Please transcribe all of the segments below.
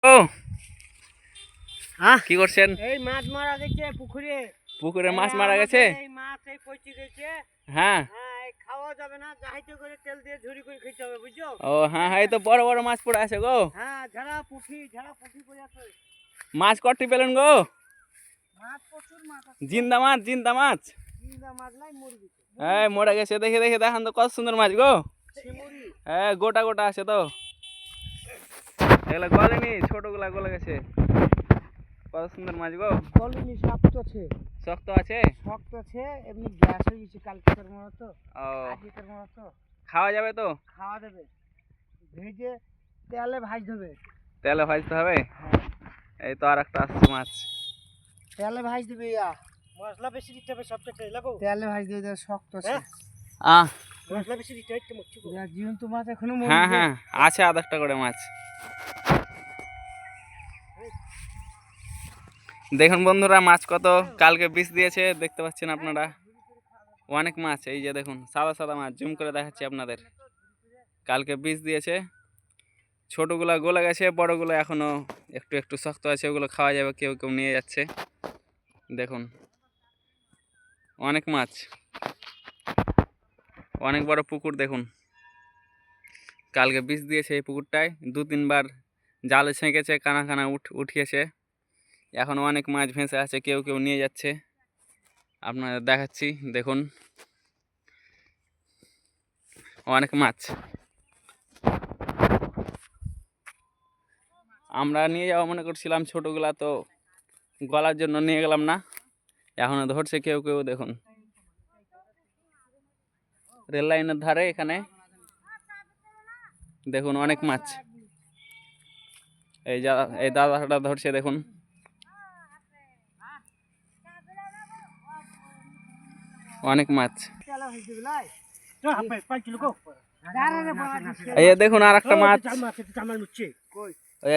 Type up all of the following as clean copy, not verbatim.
ও হ্যাঁ কি করছেন? এই মাছ মারা গেছে পুকুরে। পুকুরে মাছ মারা গেছে? এই মাছ এই পচে গেছে। হ্যাঁ হ্যাঁ এই খাওয়া যাবে না, যাইতে করে তেল দিয়ে ঝুরি করে খেতে হবে, বুঝছো? ও হ্যাঁ হ্যাঁ, এই তো বড় বড় মাছ পড়ে আছে গো। হ্যাঁ ঝাড়া পুঁটি পড়ে আছে। মাছ কটি পেলেন গো? মাছ প্রচুর মাছ আছে। জিন্দা মাছ, জিন্দা মাছ। জিন্দা মাছ নাই, মুরগি। হ্যাঁ মরে গেছে, দেখে দেখে দেখান তো কত সুন্দর মাছ গো। শিমুরি। হ্যাঁ গোটা গোটা আছে তো, এগুলা গলেনি, ছোটগুলা গলে গেছে। কত সুন্দর মাছ গো। গলিনি, শক্ত আছে। শক্ত আছে? শক্ত আছে, এমনি গ্যাস হয়ে গেছে কালকে তোর মনে তো। ও আজকে তোর মনে তো। খাওয়া যাবে তো? খাওয়া দেবে, ভেজে তেলে ভাজ দেবে। তেলে ভাজতে হবে? হ্যাঁ এই তো আর একটা আসছে মাছ। তেলে ভাজ দেবে, মশলা বেশি দিতে হবে, সবচেয়ে তেলে ভাজ দেবে, শক্ত আছে। আহ মশলা বেশি দিতে হয়, জীবন্ত মাছ এখনো। হ্যাঁ হ্যাঁ আছে আধ একটা করে মাছ। দেখুন বন্ধুরা মাছ কত কালকে বিষ দিয়েছে, দেখতে পাচ্ছেন আপনারা। অনেক মাছ, এই যে দেখুন সাদা সাদা মাছ, জুম করে দেখাচ্ছি আপনাদের। কালকে বিষ দিয়েছে। ছোটগুলা গলে গেছে, বড়গুলো এখনো একটু একটু শক্ত আছে, ওগুলো খাওয়া যাবে, কেউ কেউ নিয়ে যাচ্ছে। দেখুন অনেক মাছ, অনেক বড় পুকুর। দেখুন কালকে বিষ দিয়েছে এই পুকুরটায়, 2-3 বার জালে ছেঁকেছে, কানা কানা উঠিয়েছে। এখন অনেক মাছ ভেসে আছে, কেউ কেউ নিয়ে যাচ্ছে। আপনাদের দেখাচ্ছি, দেখুন অনেক মাছ। আমরা নিয়ে যাওয়া মনে করছিলাম ছোটগুলা, তো গলার জন্য নিয়ে গেলাম না। এখনো ধরছে কেউ কেউ। দেখুন রেল লাইনের ধারে এখানে দেখুন অনেক মাছ। এই দাদাটা ধরছে, দেখুন অনেক মাছ। এই দেখুন আর একটা মাছ,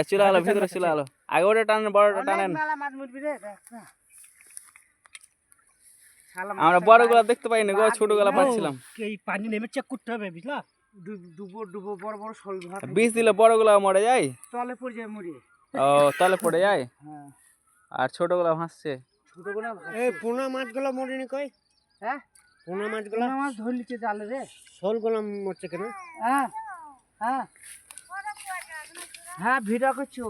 চলে আলো ভিতরে, চলে আলো। আগে ওটা টানেন, বড়টা টানেন। আমরা বড়গুলা দেখতে পাইনি গো, ছোটগুলা পাচ্ছিলাম। পানি নেমে চেক করতে হবে, বুঝলা? ডুবো বড় বড় শোল বিষ দিলে বড়গুলা মরে যায়, তলে পড়ে যায়, মরিয়ে। ও তলে পড়ে যায়। আর ছোটগুলা ভাসছে। এই পোনা মাছগুলো মরেনি কই? হ্যাঁ পোনা মাছ ধরলিছে জালে রে। শোলগুলো মরছে কেন? হ্যাঁ হ্যাঁ হ্যাঁ ভিড়া করছো,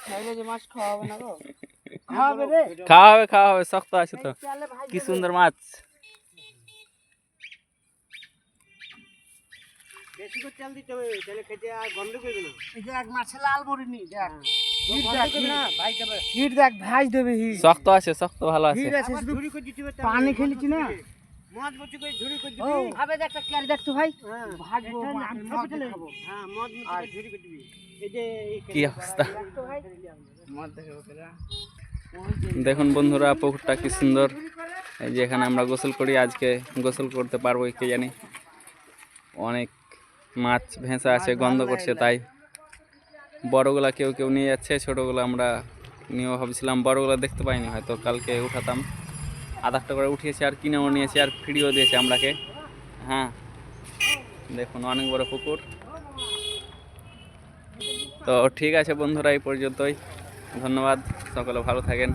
খাইলে যে মাছ খাওয়া হবে না গো। খাওয়াবে রে, খাওয়া হবে, শক্ত আছে তো। কি সুন্দর মাছ। বেশি করে তেল দিতে হবে, তাহলে খেতে আর গন্ধ করবে না। এই যে এক মাছে লাল মরিনি, দেখ হিট দেখ না ভাই, দেবে হিট দেখ, ভাজ দেবে হিট। শক্ত আছে, শক্ত ভালো আছে। হিট আছে, শুধু ঝুরি করে দিতে হবে। পানি খেলিছি না, মদ বচি করে ঝুরি করে দিবি। আবে দেখ একটা ক্যারি দেখ তো ভাই, ভাজবো আমি মদ খাবো। হ্যাঁ মদ আর ঝুরি করে দিবি। এই যে কি অবস্থা মদ দেখাবো কেরা। দেখুন বন্ধুরা পুকুরটা কি সুন্দর। এই যে এখানে আমরা গোসল করি, আজকে গোসল করতে পারবো কে জানি। অনেক মাছ ভেসে আছে, গন্ধ করছে, তাই বড়গুলা কেউ কেউ নিয়ে যাচ্ছে, ছোটগুলো আমরা নিয়েও ভাবছিলাম। বড়গুলো দেখতে পাইনি, হয়তো কালকে উঠাতাম। আধ একটা করে উঠিয়েছে, আর কিনেও নিয়েছে, আর ফ্রিও দিয়েছে আমরাকে। হ্যাঁ দেখুন অনেক বড় পুকুর। তো ঠিক আছে বন্ধুরা, এই পর্যন্তই। ধন্যবাদ, সকলে ভালো থাকেন।